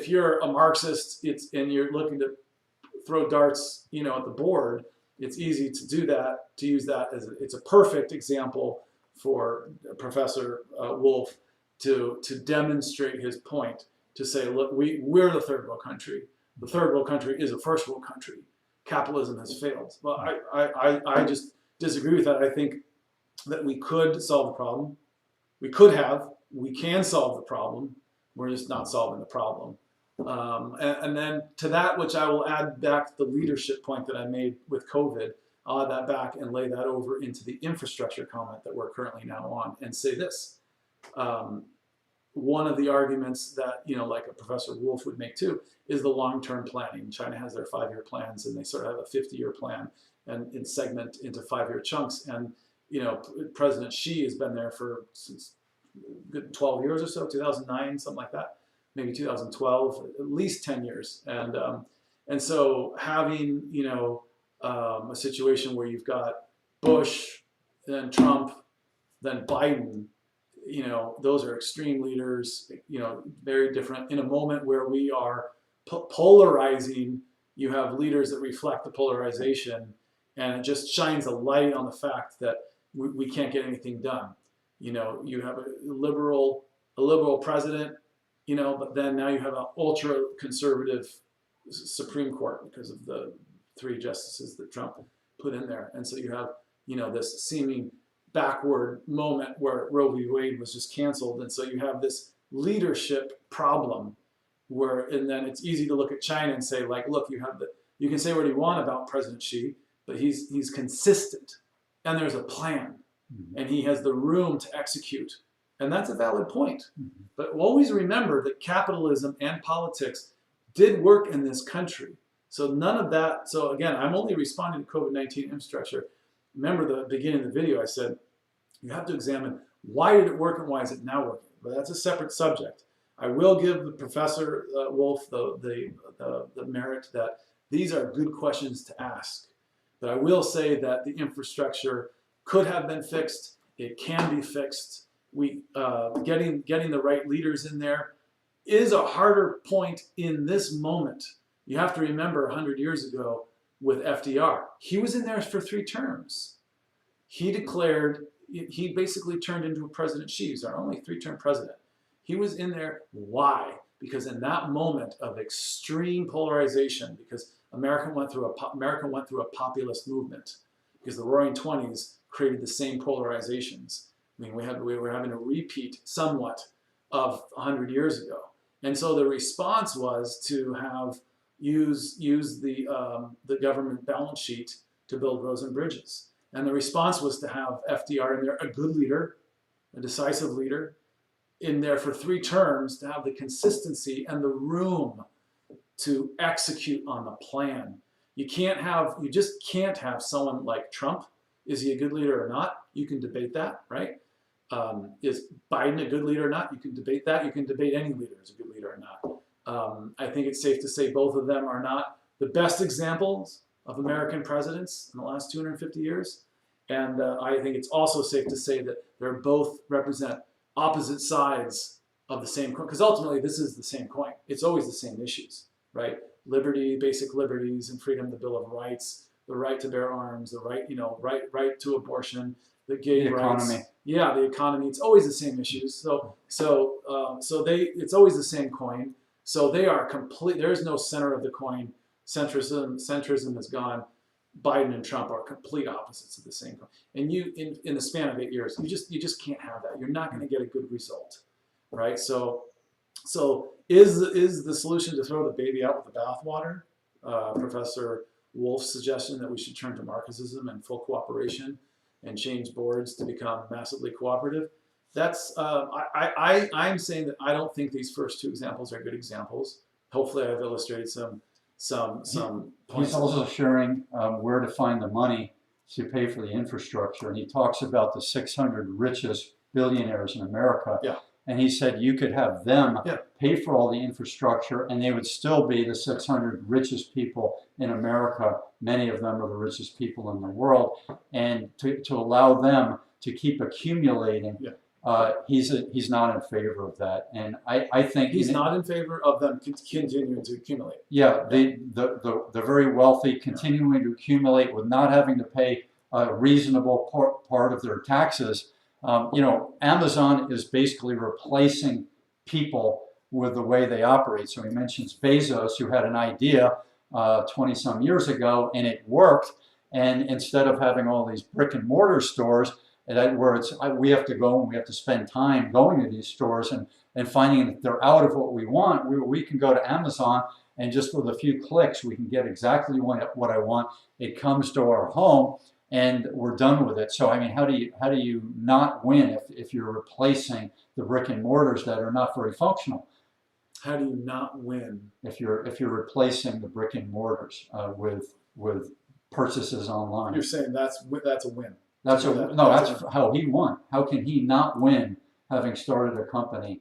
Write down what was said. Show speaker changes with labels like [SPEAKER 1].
[SPEAKER 1] if you're a Marxist, and you're looking to throw darts, you know, at the board, it's easy to do that, to use that as it's a perfect example for Professor Wolff to demonstrate his point, to say, look, we're the third world country. The third world country is a first world country. Capitalism has failed. Well, I just disagree with that. I think that we could solve the problem. We can solve the problem. We're just not solving the problem. And then to that, which I will add back the leadership point that I made with COVID, I'll add that back and lay that over into the infrastructure comment that we're currently now on, and say this. One of the arguments that, you know, like a Professor Wolff would make too, is the long-term planning. China has their 5-year plans, and they sort of have a 50-year plan and segment into 5-year chunks. And, you know, President Xi has been there since 12 years or so, 2009, something like that, maybe 2012, at least 10 years. And so having, you know, a situation where you've got Bush, then Trump, then Biden, you know, those are extreme leaders, you know, very different. In a moment where we are polarizing, you have leaders that reflect the polarization, and it just shines a light on the fact that we can't get anything done. You know, you have a liberal president, you know, but then now you have an ultra conservative Supreme Court because of the 3 justices that Trump put in there. And so you have, you know, this seeming backward moment where Roe v. Wade was just canceled. And so you have this leadership problem and then it's easy to look at China and say, like, look, you can say what you want about President Xi, but he's consistent, and there's a plan, and he has the room to execute. And that's a valid point. But always remember that capitalism and politics did work in this country. So none of that. So again, I'm only responding to COVID-19 infrastructure. Remember the beginning of the video, I said, you have to examine why did it work and why is it now working? But that's a separate subject. I will give the Professor Wolff the merit that these are good questions to ask. But I will say that the infrastructure could have been fixed. It can be fixed. Getting the right leaders in there is a harder point in this moment. You have to remember 100 years ago with FDR, he was in there for 3 terms. He basically turned into a President Xi. He's our only 3-term president. He was in there. Why? Because in that moment of extreme polarization, because America went through a populist movement, because the Roaring '20s created the same polarizations. I mean, we were having a repeat somewhat of 100 years ago. And so the response was to use the government balance sheet to build roads and bridges. And the response was to have FDR in there, a good leader, a decisive leader, in there for 3 terms, to have the consistency and the room to execute on the plan. You just can't have someone like Trump. Is he a good leader or not? You can debate that, right? Is Biden a good leader or not? You can debate that. You can debate any leader is a good leader or not. I think it's safe to say both of them are not the best examples of American presidents in the last 250 years. And I think it's also safe to say that they're both represent opposite sides of the same coin, because ultimately this is the same coin. It's always the same issues, right? Liberty, basic liberties and freedom, the Bill of Rights, the right to bear arms, the right, right to abortion, the gay rights. Economy. Yeah, the economy. It's always the same issues. It's always the same coin. So they are complete. There is no center of the coin. Centrism is gone. Biden and Trump are complete opposites of the same coin. And in the span of 8 years, you just can't have that. You're not going to get a good result, right? So is the solution to throw the baby out with the bathwater? Professor Wolff's suggestion that we should turn to Marxism and full cooperation and change boards to become massively cooperative. That's I'm saying that I don't think these first 2 examples are good examples. Hopefully, I've illustrated some points.
[SPEAKER 2] He's also sharing where to find the money to pay for the infrastructure, and he talks about the 600 richest billionaires in America.
[SPEAKER 1] Yeah.
[SPEAKER 2] And he said you could have them
[SPEAKER 1] Yeah.
[SPEAKER 2] pay for all the infrastructure, and they would still be the 600 richest people in America. Many of them are the richest people in the world, and to allow them to keep accumulating.
[SPEAKER 1] Yeah.
[SPEAKER 2] he's not in favor of that, and I think
[SPEAKER 1] He's not in favor of them continuing to accumulate.
[SPEAKER 2] yeah, the very wealthy continuing to accumulate with not having to pay a reasonable part of their taxes. You know, Amazon is basically replacing people with the way they operate. So he mentions Bezos, who had an idea 20 some years ago, and it worked. And instead of having all these brick and mortar stores, where we have to go and we have to spend time going to these stores and finding that they're out of what we want, we can go to Amazon and just with a few clicks, we can get exactly what I want. It comes to our home and we're done with it. So, I mean, how do you not win if you're replacing the brick and mortars that are not very functional?
[SPEAKER 1] How do you not win?
[SPEAKER 2] If you're replacing the brick and mortars with purchases online.
[SPEAKER 1] You're saying that's a win.
[SPEAKER 2] That's how he won. How can he not win having started a company